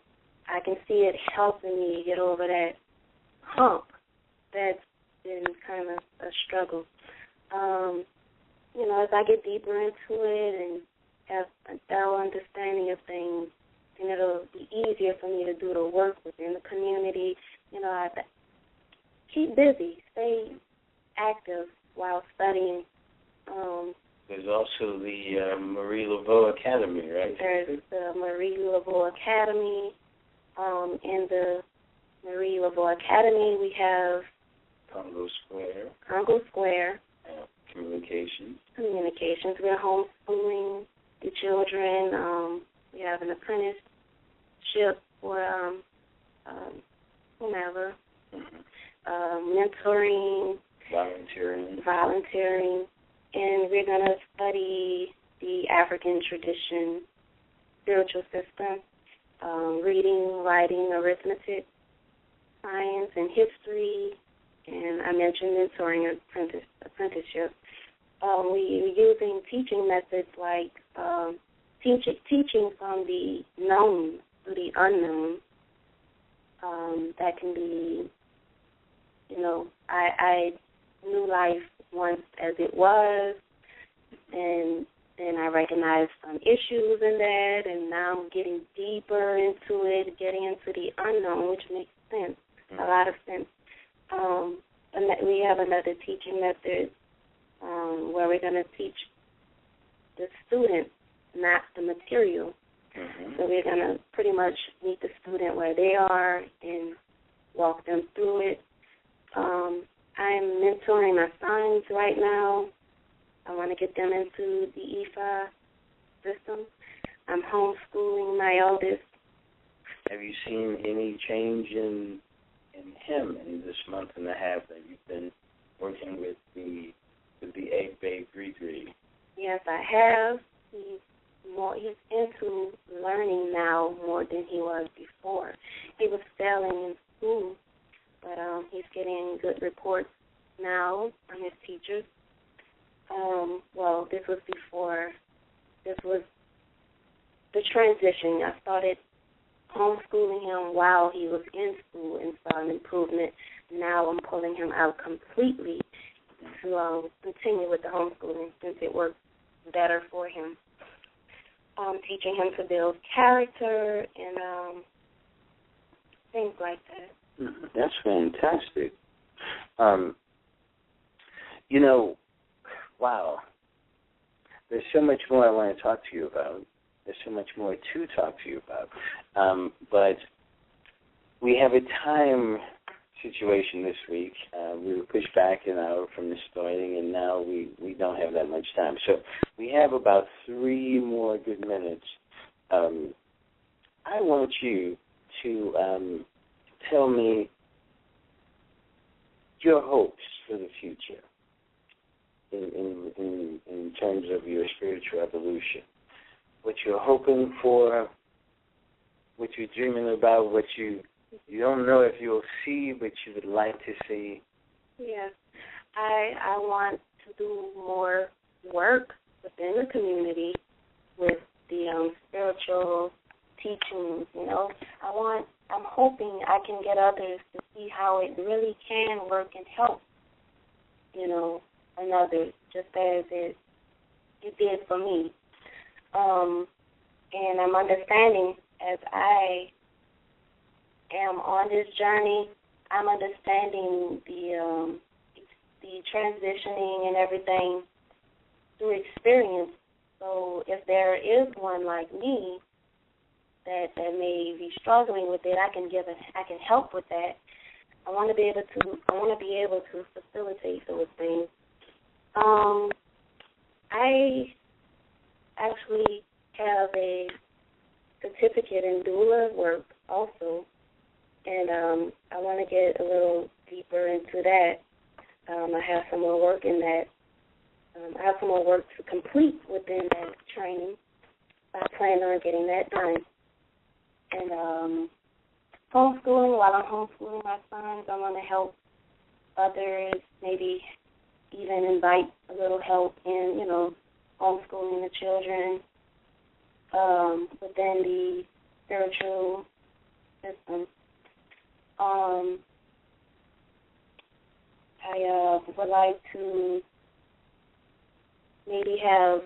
I can see it helping me get over that hump that's been kind of a struggle. As I get deeper into it and have a thorough understanding of things, and it'll be easier for me to do the work within the community. I have to keep busy, stay active while studying. There's also the Marie Laveau Academy, right? There's the Marie Laveau Academy. In the Marie Laveau Academy, we have Congo Square. Communications. We're homeschooling the children. We have an apprenticeship for whomever. Mentoring. Volunteering. And we're going to study the African tradition, spiritual system, reading, writing, arithmetic, science, and history. And I mentioned mentoring apprenticeship. We're using teaching methods like teaching from the known to the unknown. That can be, I knew life once as it was, and then I recognized some issues in that, and now I'm getting deeper into it, getting into the unknown, which makes sense, a lot of sense. And we have another teaching method where we're going to teach the student, not the material. So we're going to pretty much meet the student where they are and walk them through it. I'm mentoring my sons right now. I want to get them into the EFI system. I'm homeschooling my oldest. Have you seen any change in him in this month and a half that you've been working with the 8-Bay Gree? Yes, I have. He's into learning now more than he was before. He was failing in school, but he's getting good reports now from his teachers. Well, this was the transition. I started homeschooling him while he was in school and saw an improvement. Now I'm pulling him out completely to continue with the homeschooling since it works better for him. Teaching him to build character and things like that. That's fantastic. Wow. There's so much more I want to talk to you about. There's so much more to talk to you about. But we have a time situation this week. We were pushed back an hour from the starting, and now we don't have that much time. So we have about 3 more good minutes. I want you to tell me your hopes for the future in terms of your spiritual evolution. What you're hoping for, what you're dreaming about, what you don't know if you'll see, but you would like to see. Yes. I want to do more work within the community with the spiritual teachings, I'm hoping I can get others to see how it really can work and help, another, just as it did for me. And I'm understanding as I am on this journey, I'm understanding the transitioning and everything through experience. So if there is one like me that may be struggling with it, I can help with that. I want to be able to facilitate those things. I actually have a certificate in doula work also, and I want to get a little deeper into that. I have some more work in that. I have some more work to complete within that training. I plan on getting that done. And homeschooling, while I'm homeschooling my sons, I want to help others, maybe even invite a little help in, homeschooling the children within the spiritual system. I would like to maybe have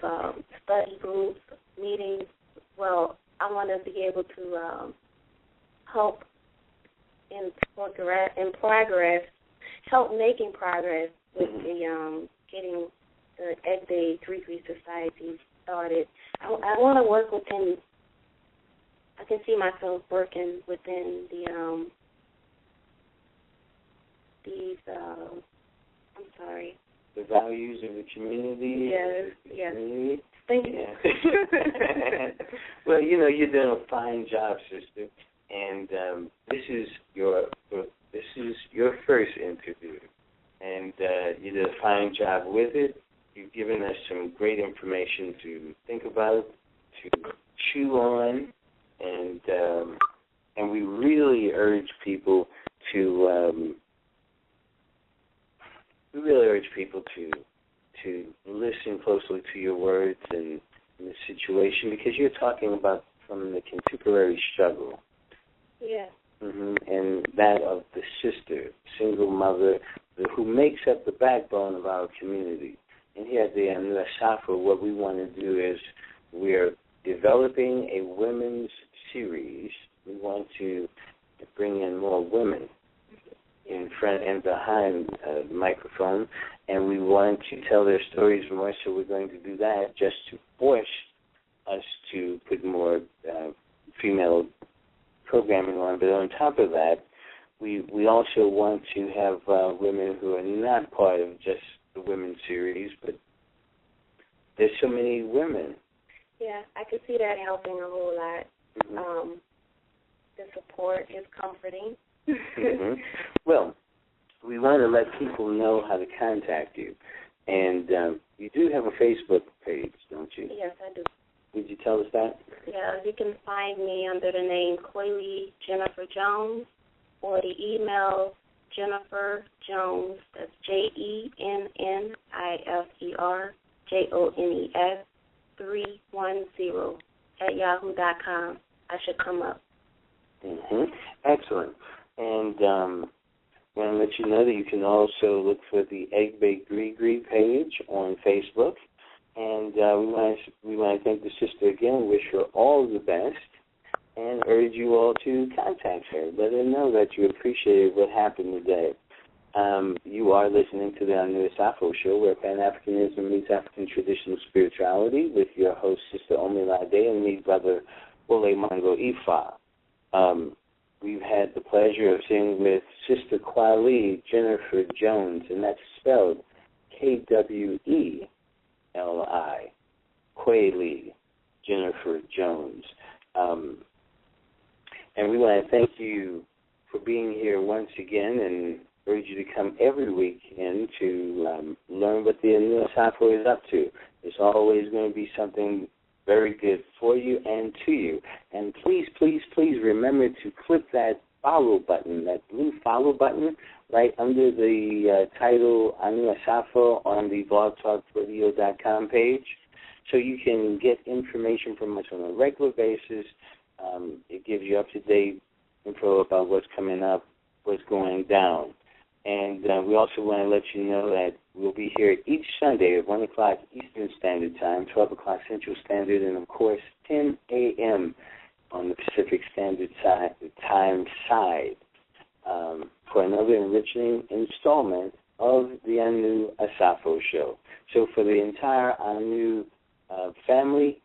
study groups, meetings. Well, I want to be able to help in progress, help making progress with the getting the Egg-Day Greek Society started. I want to work within. I can see myself working within the values of the community. Yes. Community. Thank you. Yeah. Well, you're doing a fine job, sister, and this is your first interview, and you did a fine job with it. You've given us some great information to think about, to chew on, and we really urge people to listen closely to your words and the situation, because you're talking about from the contemporary struggle. Yeah. And that of the sister, single mother, who makes up the backbone of our community. And here at the Asafo, what we want to do is we're developing a women's series. We want to bring in more women in front and behind the microphone, and we want to tell their stories more, so we're going to do that just to force us to put more female programming on. But on top of that, we also want to have women who are not part of just the women's series, but there's so many women. Yeah, I could see that helping a whole lot. Mm-hmm. The support is comforting. Mm-hmm. Well, we want to let people know how to contact you. And you do have a Facebook page, don't you? Yes, I do. Would you tell us that? Yeah, you can find me under the name Kweli Jennifer Jones, or the email Jennifer Jones, that's JenniferJones 310 @yahoo.com. I should come up. Mm-hmm. Excellent. And I want to let you know that you can also look for the Egg Baked Gree page on Facebook. And we want to thank the sister again, wish her all the best, and urge you all to contact her. Let her know that you appreciated what happened today. You are listening to the new Asafo show, where Pan-Africanism meets African traditional spirituality, with your host, Sister Omilade, and me, Brother Wole Mango Ifa. We've had the pleasure of sitting with Sista Kweli Jennifer Jones, and that's spelled Kweli, Kweli Jennifer Jones. And we want to thank you for being here once again, and urge you to come every weekend to learn what the new Asafo is up to. There's always going to be something very good for you and to you. And please, please, please remember to click that follow button, that blue follow button right under the title Anu Asafo on the blogtalkradio.com page, so you can get information from us on a regular basis. It gives you up-to-date info about what's coming up, what's going down. And we also want to let you know that we'll be here each Sunday at 1 o'clock Eastern Standard Time, 12 o'clock Central Standard, and, of course, 10 a.m. on the Pacific Standard Time side for another enriching installment of the Anu Asafo show. So for the entire Anu family,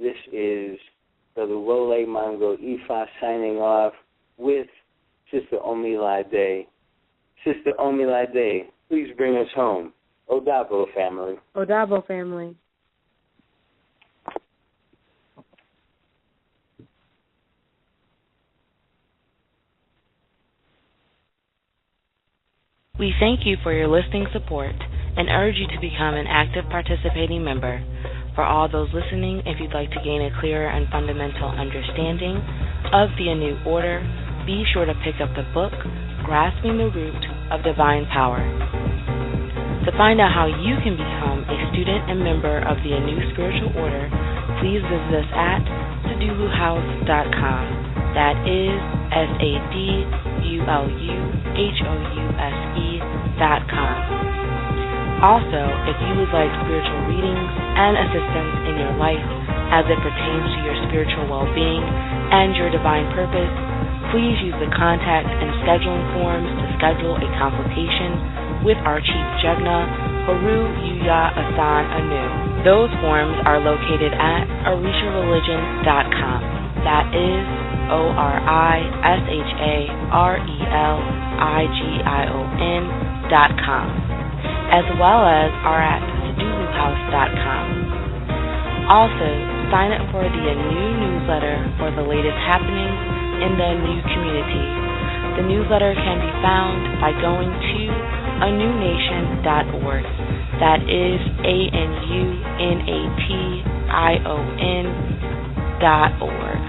this is Brother Wole Mango Ifa signing off with Sister Omilade. Sister Omilade, please bring us home. Odabo family. Odabo family. We thank you for your listening support and urge you to become an active participating member. For all those listening, if you'd like to gain a clearer and fundamental understanding of the Anu Order, be sure to pick up the book, Grasping the Root of Divine Power. To find out how you can become a student and member of the Anu Spiritual Order, please visit us at saduluhouse.com. That is saduluhouse.com. Also, if you would like spiritual readings and assistance in your life as it pertains to your spiritual well-being and your divine purpose, please use the contact and scheduling forms to schedule a consultation with our Chief Jugna, Haru Yuya Asan Anu. Those forms are located at orishareligion.com. That is orishareligion.com, as well as are at saduluhouse.com. Also, sign up for the Anu newsletter for the latest happenings in the Anu community. The newsletter can be found by going to anunation.org. That is ANUNATION.org.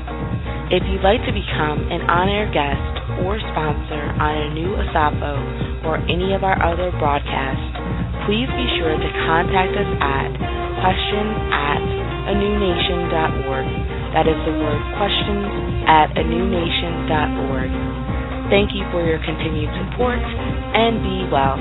If you'd like to become an on-air guest or sponsor on Anu Asafo or any of our other broadcasts, please be sure to contact us at questions@anunation.org. That is the word questions@anunation.org. Thank you for your continued support, and be well.